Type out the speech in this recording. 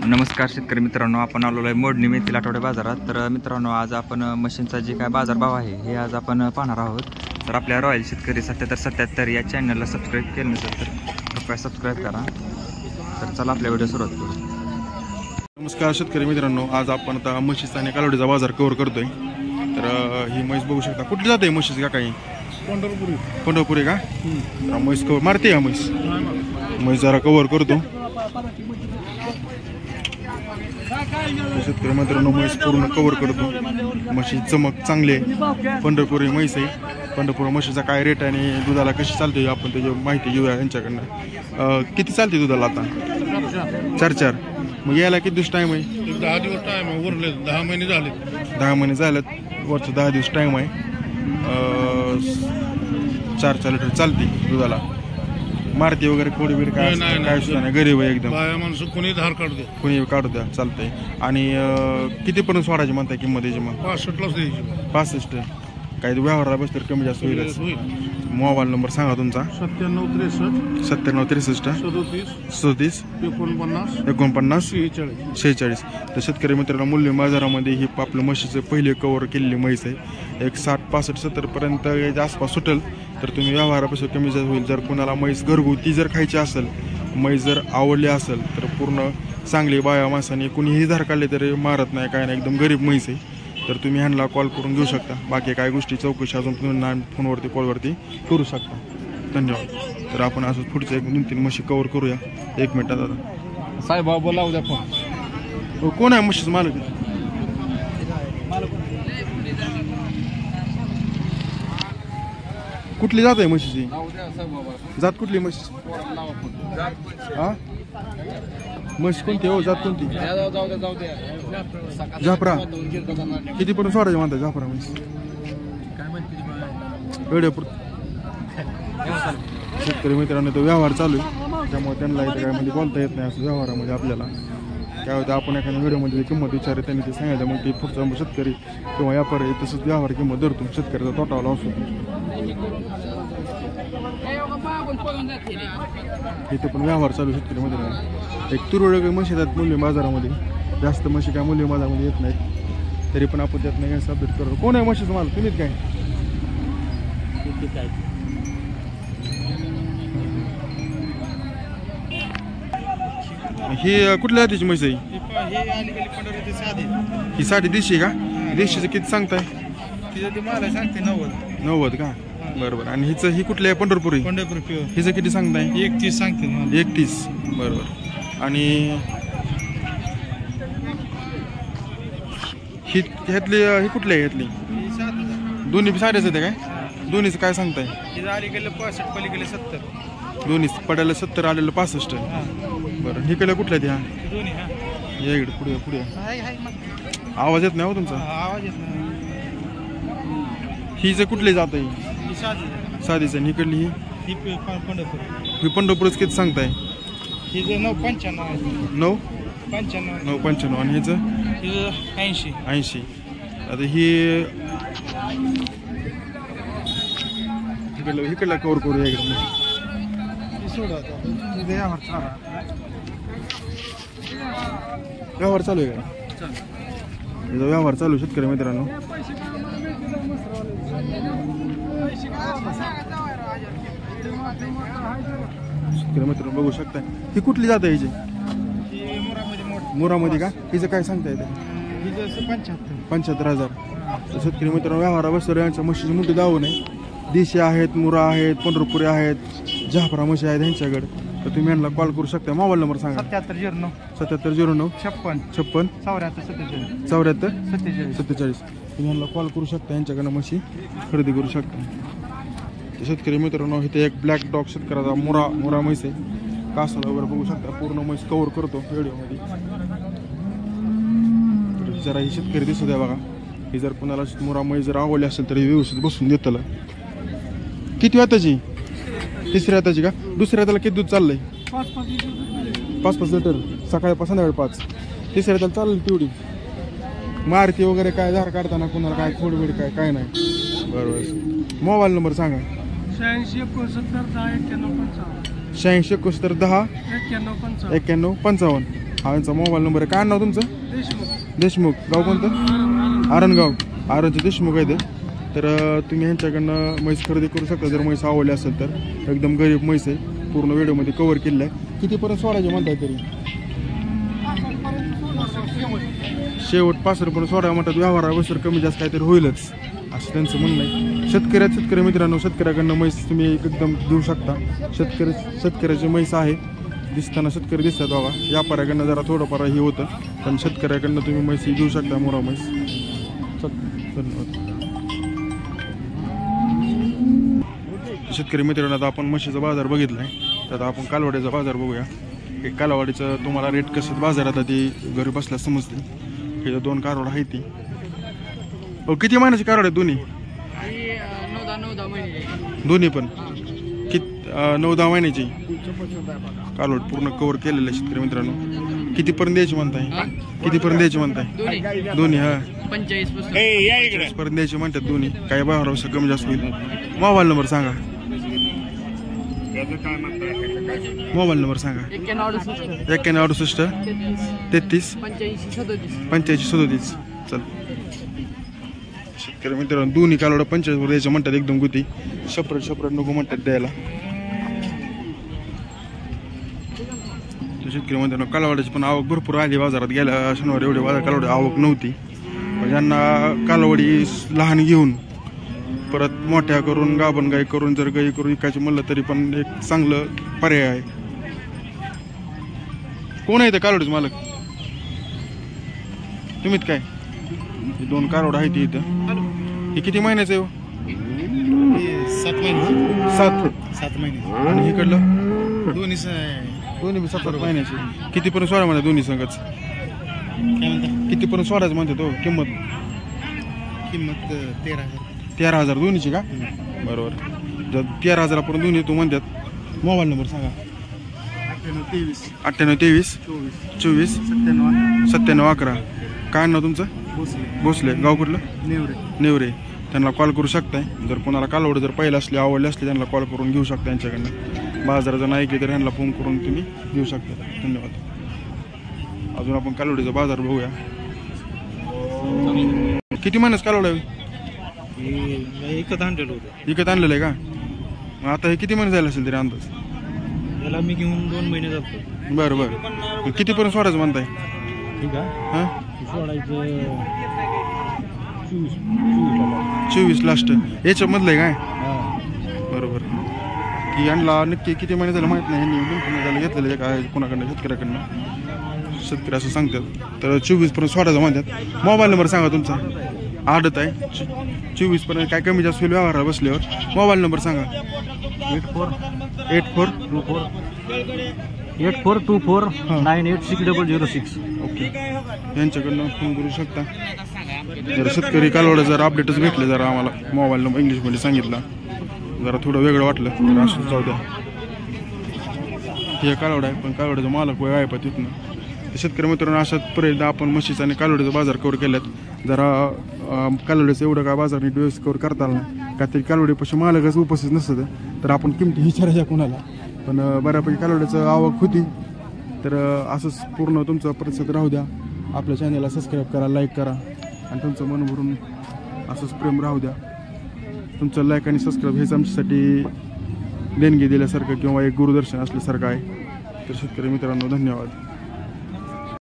नमस्कार शेतकरी मित्रांनो, आपण आलेलो आहे मोडणी मेथील आठवडे बाजारात. तर मित्रांनो, आज आपण म्हशींचा जे काय बाजारभाव आहे हे आज आपण पाहणार आहोत. तर आपल्या रॉयल शेतकरी 7777 या चॅनलला सबस्क्राईब केलं नसेल तर कृपया सबस्क्राईब करा. तर चला आपल्या व्हिडिओ सुरुवात करू. नमस्कार शेतकरी मित्रांनो, आज आपण आता म्हशीचा आणि कालवडीचा बाजार कव्हर करतोय. तर ही म्हैस बघू शकता. कुठली जाते म्हशीच का काही? पंढरपुरी का? म्हैस कव्हर मारते का? म्हैस जरा कव्हर करतो. शेतकरी मित्रांनो, म्हैस पूर्ण कव्हर करतो. म्हशी चमक चांगली आहे. पंढरपुरी म्हैस आहे. पंढरपूर म्हशीचा काय रेट आणि दुधाला कशी चालते आपण त्याची माहिती घेऊया यांच्याकडनं. किती चालते दुधाला आता? 4 मग यायला किती दिवस टाईम आहे? 10 दिवस टाइम आहे. उरले 10 महिने झाले. 10 महिने झालेत. वरचं 10 दिवस टाईम आहे. 4 लिटर चालते दुधाला. मारती वगैरे कोडी बिडी काय काय सुद्धा नाही. गरीब आहे एकदम. बाया माणसं कोणी धार काढू दे, कोणी काढू द्या चालतंय. आणि कितीपर्यंत सोडायची म्हणताय किंमत याची? मग 65लाच द्यायची. 65. काही व्यवहाराला बस तर कमी जास्त होईलच. मोबाईल नंबर सांगा तुमचा. 9763 9763 37 49 49 46. तर शेतकरी मित्रांनो, मूल्य बाजारामध्ये ही आपल्या म्हशीचं पहिले कव्हर केलेली म्हैस आहे. एक 60 65 70 पर्यंत याच्या आसपास सुटेल. तर तुम्ही व्यवहारापासून कमी जास्त होईल. जर कोणाला म्हैस घरगुती जर खायची असेल, म्हैस जर आवडली असेल तर पूर्ण चांगली बाया माणसाने कुणीही धार काढले तरी मारत नाही काय नाही. एकदम गरीब म्हैस आहे. तर तुम्ही ह्यांना कॉल करून घेऊ शकता. बाकी काय गोष्टी चौकशी अजून पुन्हा फोनवरती कॉलवरती करू शकता. धन्यवाद. तर आपण असं पुढच्या 1-3 म्हशी कव्हर करूया. 1 मिनिटात आता साहेब बोला उद्या फोन. कोण आहे म्हशीचं मालक? कुठली जात आहे म्हशीची? जात कुठली म्हशीची? हा, म्हशी कोणती हो? जात कोणती? जाफरा. कितीपर्यंत सोडायची म्हणतात जाफरा म्हैस? शेतकरी मित्रांनो, तो व्यवहार चालू आहे त्यामुळे त्यांना इथे काय म्हणजे बोलता येत नाही. असं व्यवहारामध्ये आपल्याला काय होतं, आपण एखाद्या व्हिडिओमध्ये किंमत विचारली त्यांनी ते सांगायचं, मग ते पुढचा शेतकरी किंवा व्यापारी तसंच व्यवहार किंमत धरतो. शेतकऱ्याचा तोटावला असतो. इथे पण व्यवहार चालू शेतकरी मित्रांनो. एक तुरळक म्हशी आहेत मूल्य बाजारामध्ये. जास्त म्हशी काय मूल्य बाजारामध्ये येत नाहीत. तरी पण आपण त्यात नाही सबमिट करतो. कोण आहे म्हशीचं माल? तुम्हीच काय? ही कुठल्या जातीची म्हैस आहे? ही साधी देशी का? देशीचं किती सांगताय? 90 का? बरोबर. आणि हिचं ही कुठली आहे? पंढरपुरी. हिचं किती सांगताय? 31 सांगते. 31. बरोबर. आणि ही ह्यातली ही कुठली आहे? ह्यातली दोन्ही साडेच येते काय? दोन्हीचं काय सांगताय? 65 पलीकडे 70. दोन्ही पडायला 70 आलेलं 65. बरं. ही केलं कुठल्या त्या? या इकडे पुढे पुढे. आवाज येत नाही हो तुमचा. आवाज येत नाही. ही जे कुठली जात आहे? साधीच आहे. इकडली ही पंढरपूरच किती सांगताय? हिचं 995. 995. आणि ह्याचं 80. आता ही इकडला कव्हर करूया इकडे. व्यवहार चालू आहे का? व्यवहार चालू शेतकरी मित्रांनो. शेतकरी मित्रांनो बघू शकता. ही कुठली जात आहे? हिची मुरामध्ये का? हिचं काय सांगता येतं? 75,000. शेतकरी मित्रांनो, व्यवहारा बसतो. यांच्या म्हशीची मोठी दावू नाही. देशी आहेत, मुरा आहेत, पंढरपुरी आहेत, जाफरा म्हशी आहेत ह्यांच्याकडे. तर तुम्ही यांना कॉल करू शकता. मोबाईल नंबर सांगा. 7709 7709 56 74 47. तुम्ही यांना कॉल करू शकता. यांच्याकडनं म्हशी खरेदी करू शकता. शेतकरी मित्रांनो, इथे एक ब्लॅक डॉग शेतकऱ्याचा मुरा म्हैस आहे. कासाला वगैरे बघू शकता. पूर्ण म्हैस कव्हर करतो व्हिडिओमध्ये. जरा ही शेतकरी दिसू द्या बघा. ही जर कुणाला मुरा म्हैस जर आवडली असेल तर व्यवस्थित बसून देताला. किती वाताची? 3ऱ्या हाताची का? 2ऱ्या हाताला किती दूध चाललंय? 5 लिटर. सकाळी संध्याकाळी 5. 3ऱ्या हाताला चाललं तेवढी. मारती वगैरे काय धार काढताना कुणाला काय खोडबीड काय नाही? बरोबर. मोबाईल नंबर सांगा. 86 69 10 91 86 71 10 91 91 55. हा यांचा मोबाईल नंबर आहे. काय नाव तुमचं? देशमुख. गाव कोणतं? आरणगाव. आरणचे देशमुख आहे ते. तर तुम्ही ह्यांच्याकडनं म्हैस खरेदी करू शकता जर म्हैस आवडली असेल तर. एकदम गरीब म्हैस आहे, पूर्ण व्हिडिओमध्ये कव्हर केलेलं आहे. कितीपर्यंत सोडायचे म्हणताय तरी? शेवट 65 पर्यंत सोडायला म्हणतात. व्यवहाराबसर कमी जास्त काहीतरी होईलच असं त्यांचं म्हणणं आहे. शेतकरी मित्रांनो, शेतकऱ्याकडनं म्हैस तुम्ही एकदम देऊ शकता. शेतकऱ्याची म्हैस आहे, दिसताना शेतकरी दिसतात बाबा. व्यापाऱ्याकडनं जरा थोडंफार हे होतं, पण शेतकऱ्याकडनं तुम्ही म्हैस देऊ शकता. मोरा म्हैस. धन्यवाद. शेतकरी मित्रांनो, आता आपण म्हशीचा बाजार बघितला आहे, तर आता आपण कालवाडीचा बाजार बघूया. हे कालवाडीचं तुम्हाला रेट कसं बाजारात ती घरी बसल्यास समजते. हे 2 कारवड आहे ती. किती महिन्याची कारवड आहे दोन्ही? 9-10 महिने. दोन्ही पण 9-10 महिन्याची कालवड पूर्ण कव्हर केलेलं आहे. शेतकरी मित्रांनो, कितीपर्यंत द्यायची म्हणताय? कितीपर्यंत द्यायची म्हणताय? दोन्ही हा 45 पर्यंत द्यायची म्हणतात दोन्ही. काही बाहेर कमी जास्त होईल. मोबाईल नंबर सांगा. मोबाईल नंबर सांगा. 9168 33 85 37. चल शेतकरी मित्रांनो, दोन्ही कालवडं 45 वर द्यायचं म्हणतात. एकदम गुती. सेपरेट नको म्हणतात द्यायला. शेतकरी मित्रांनो, कालवड्याची पण आवक भरपूर आली बाजारात. गेल्या शनिवारी एवढी कालवडी आवक नव्हती. ज्यांना कालवडी लहान घेऊन परत मोठ्या करून गाभण गाई करून जर गाई करून विकायची म्हणलं तरी पण एक चांगलं पर्याय आहे. कोण आहे ते कालवडीच मालक? तुम्हीच काय? 2 कालवड आहे ती इथं. हे किती महिन्याचं आहे? 7 महिने. 7 महिने. आणि इकडलं दोन्ही 7 महिन्याचे. कितीपर्यंत सोडा म्हणतात दोन्ही संघच? काय म्हणता? कितीपर्यंत सोडायचं म्हणते तो? किंमत 13,000 दोन्हीची का? बरोबर. जर 13,000पर्यंत दोन्ही तू म्हणतात. मोबाईल नंबर सांगा. 9823 24 97 11. काय नाव तुमचं? भोसले. गाव कुठलं? नेवरे. त्यांना कॉल करू शकताय. जर कोणाला कालवड जर पाहिलं असली आवडली असली त्यांना कॉल करून घेऊ शकता. यांच्याकडनं बाजार जर नाही की तर यांना फोन करून तुम्ही घेऊ शकता. धन्यवाद. अजून आपण कालवडीचा बाजार बघूया. किती महिन्याच कालवड आहे? विकत आणलेलं होतं. विकत आणलेलं आहे का? मग आता हे किती महिने जायला असेल तरी अंदाज? याला मी घेऊन 2 महिने जातो. बरं. कितीपर्यंत सोडायचं म्हणताय? ठीक आहे. हां, सोडायचं 24 लास्ट याच्यामधलं आहे काय? बरोबर. की यांना नक्की किती महिने झाले माहीत नाही. यांनी झालं घेतलेलं आहे काय कोणाकडनं? शेतकरी असं सांगतात. तर 24पर्यंत सोडायचं म्हणतात. मोबाईल नंबर सांगा तुमचा. आदत आहे 24पर्यंत. काय कमी जास्त होईल व्यवहार बसल्यावर. मोबाईल नंबर सांगा. 8424 986006. ओके. यांच्याकडनं फोन करू शकता. जर शेतकरी कालवडं जर अपडेटच भेटले जरा आम्हाला मोबाईल नंबर इंग्लिशमध्ये सांगितला जरा थोडं वेगळं वाटलं तर असं जाऊ द्या. हे कालवड आहे पण कालवड्याचा मालक वय आहे पण तिथनं. शेतकरी मित्रांनो, अशाच पर्यंत आपण म्हशीचा आणि कालवड्याचा बाजार कव्हर केल्यात. जरा कालवड्याचं एवढं काय बाजार नीट व्यवस्थित कव्हर करता आला नाही. काहीतरी कालवडीपाशी मालकच उपस्थित नसतं तर आपण किमती विचारायच्या कोणाला. पण बऱ्यापैकी कालवड्याचं आवक होती. तर असंच पूर्ण तुमचा प्रतिसाद राहू द्या. आपल्या चॅनलला सबस्क्राईब करा, लाईक करा आणि तुमचं मन भरून असंच प्रेम राहू द्या. तुमचं लाईक आणि सबस्क्राईब हेच आमच्यासाठी देणगी दिल्यासारखं किंवा एक गुरुदर्शन असल्यासारखं आहे. तर शेतकरी मित्रांनो, धन्यवाद.